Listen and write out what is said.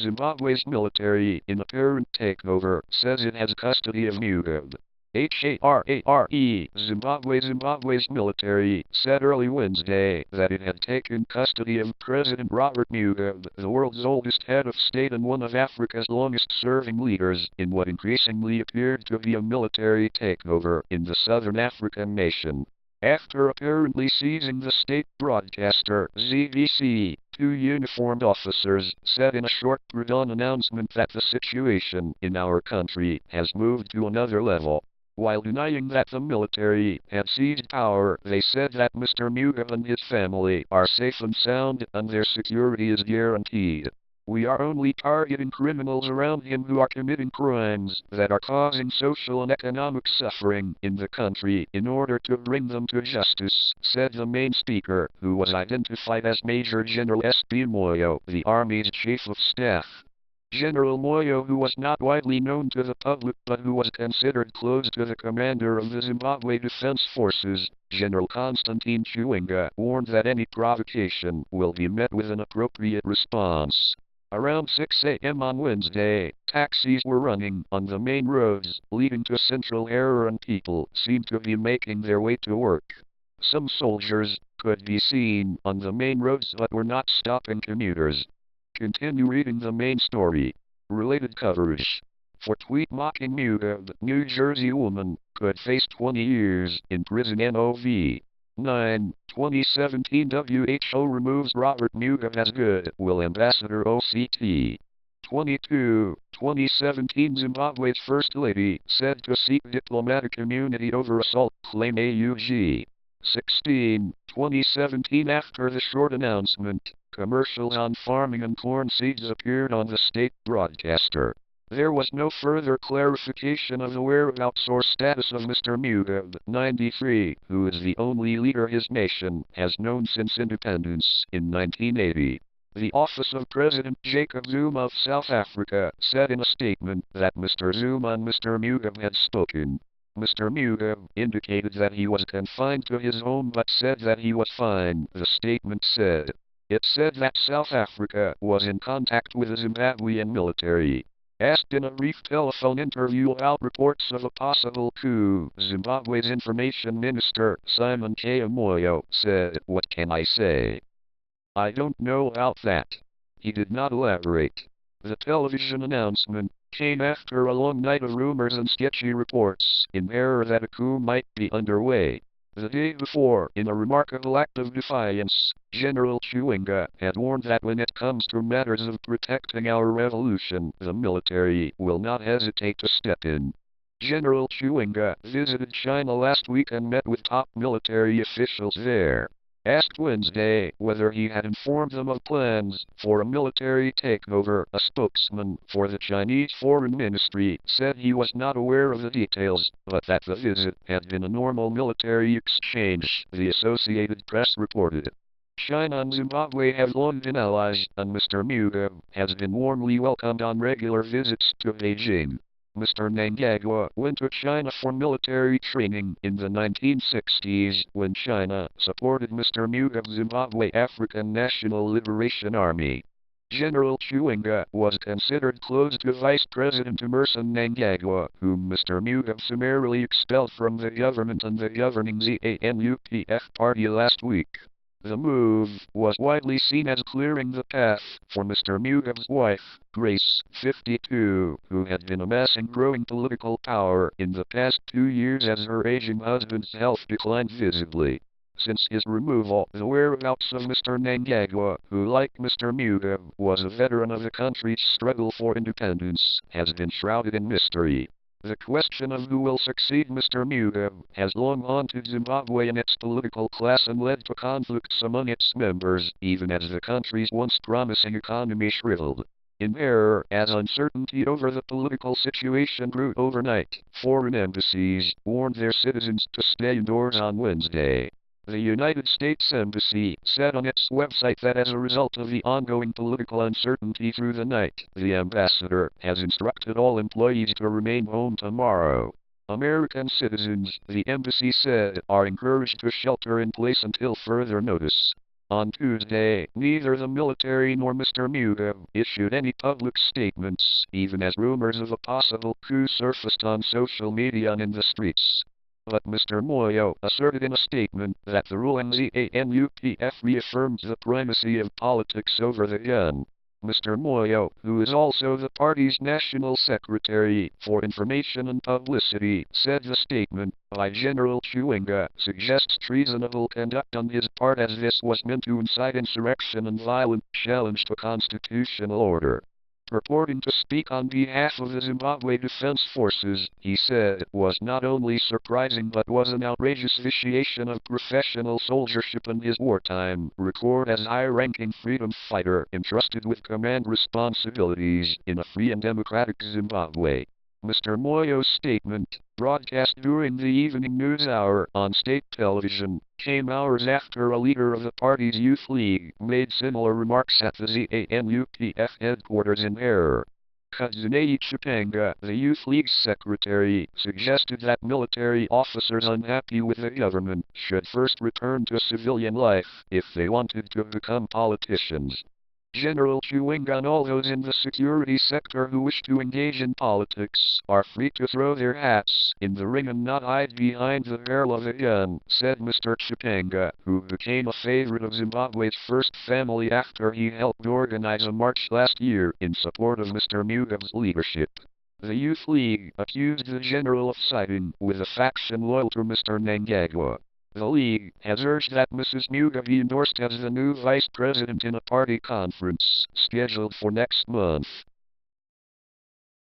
Zimbabwe's military, in apparent takeover, says it has custody of Mugabe. HARARE, Zimbabwe's military, said early Wednesday that it had taken custody of President Robert Mugabe, the world's oldest head of state and one of Africa's longest-serving leaders, in what increasingly appeared to be a military takeover in the southern African nation. After apparently seizing the state broadcaster, ZBC, two uniformed officers said in a short predawn announcement that the situation in our country has moved to another level. While denying that the military had seized power, they said that Mr. Mugabe and his family are safe and sound and their security is guaranteed. We are only targeting criminals around him who are committing crimes that are causing social and economic suffering in the country in order to bring them to justice, said the main speaker, who was identified as Major General S.B. Moyo, the Army's Chief of Staff. General Moyo, who was not widely known to the public but who was considered close to the commander of the Zimbabwe Defense Forces, General Constantine Chiwenga, warned that any provocation will be met with an appropriate response. Around 6 a.m. on Wednesday, taxis were running on the main roads leading to Central Harare and people seemed to be making their way to work. Some soldiers could be seen on the main roads but were not stopping commuters. Continue reading the main story. Related coverage. For tweet mocking Mugabe, New Jersey woman could face 20 years in prison. NOV. 9. 2017 WHO removes Robert Mugabe as Goodwill Ambassador OCT. 22. 2017 Zimbabwe's First Lady said to seek diplomatic immunity over assault claim AUG. 16. 2017 After the short announcement, commercials on farming and corn seeds appeared on the state broadcaster. There was no further clarification of the whereabouts or status of Mr. Mugabe, 93, who is the only leader his nation has known since independence in 1980. The office of President Jacob Zuma of South Africa said in a statement that Mr. Zuma and Mr. Mugabe had spoken. Mr. Mugabe indicated that he was confined to his home but said that he was fine, the statement said. It said that South Africa was in contact with the Zimbabwean military. Asked in a brief telephone interview about reports of a possible coup, Zimbabwe's information minister, Simon K. Moyo, said, "What can I say? I don't know about that." He did not elaborate. The television announcement came after a long night of rumors and sketchy reports in Harare that a coup might be underway. The day before, in a remarkable act of defiance, General Chiwenga had warned that when it comes to matters of protecting our revolution, the military will not hesitate to step in. General Chiwenga visited China last week and met with top military officials there. Asked Wednesday whether he had informed them of plans for a military takeover, a spokesman for the Chinese Foreign Ministry said he was not aware of the details, but that the visit had been a normal military exchange, the Associated Press reported. China and Zimbabwe have long been allies, and Mr. Mugabe has been warmly welcomed on regular visits to Beijing. Mr. Mnangagwa went to China for military training in the 1960s when China supported Mr. Mugabe's Zimbabwe African National Liberation Army. General Chiwenga was considered close to Vice President Emmerson Mnangagwa, whom Mr. Mugabe summarily expelled from the government and the governing ZANU-PF party last week. The move was widely seen as clearing the path for Mr. Mugabe's wife, Grace, 52, who had been amassing growing political power in the past 2 years as her aging husband's health declined visibly. Since his removal, the whereabouts of Mr. Mnangagwa, who like Mr. Mugabe was a veteran of the country's struggle for independence, has been shrouded in mystery. The question of who will succeed Mr. Mugabe has long haunted Zimbabwe and its political class and led to conflicts among its members, even as the country's once promising economy shriveled. In Harare, as uncertainty over the political situation grew overnight, foreign embassies warned their citizens to stay indoors on Wednesday. The United States Embassy said on its website that as a result of the ongoing political uncertainty through the night, the ambassador has instructed all employees to remain home tomorrow. American citizens, the embassy said, are encouraged to shelter in place until further notice. On Tuesday, neither the military nor Mr. Mugabe issued any public statements, even as rumors of a possible coup surfaced on social media and in the streets. But Mr. Moyo asserted in a statement that the ruling ZANUPF reaffirmed the primacy of politics over the gun. Mr. Moyo, who is also the party's National Secretary for Information and Publicity, said the statement by General Chewinga suggests treasonable conduct on his part, as this was meant to incite insurrection and violent challenge to constitutional order. Purporting to speak on behalf of the Zimbabwe Defense Forces, he said it was not only surprising but was an outrageous vitiation of professional soldiership and his wartime record as high-ranking freedom fighter entrusted with command responsibilities in a free and democratic Zimbabwe. Mr. Moyo's statement, broadcast during the evening news hour on state television, came hours after a leader of the party's youth league made similar remarks at the ZANUPF headquarters in HARARE. Kazunei Chipanga, the youth league's secretary, suggested that military officers unhappy with the government should first return to civilian life if they wanted to become politicians. General Chewinga and all those in the security sector who wish to engage in politics are free to throw their hats in the ring and not hide behind the barrel of a gun, said Mr. Chipanga, who became a favorite of Zimbabwe's first family after he helped organize a march last year in support of Mr. Mugabe's leadership. The Youth League accused the general of siding with a faction loyal to Mr. Mnangagwa. The League has urged that Mrs. Mugabe be endorsed as the new vice president in a party conference scheduled for next month.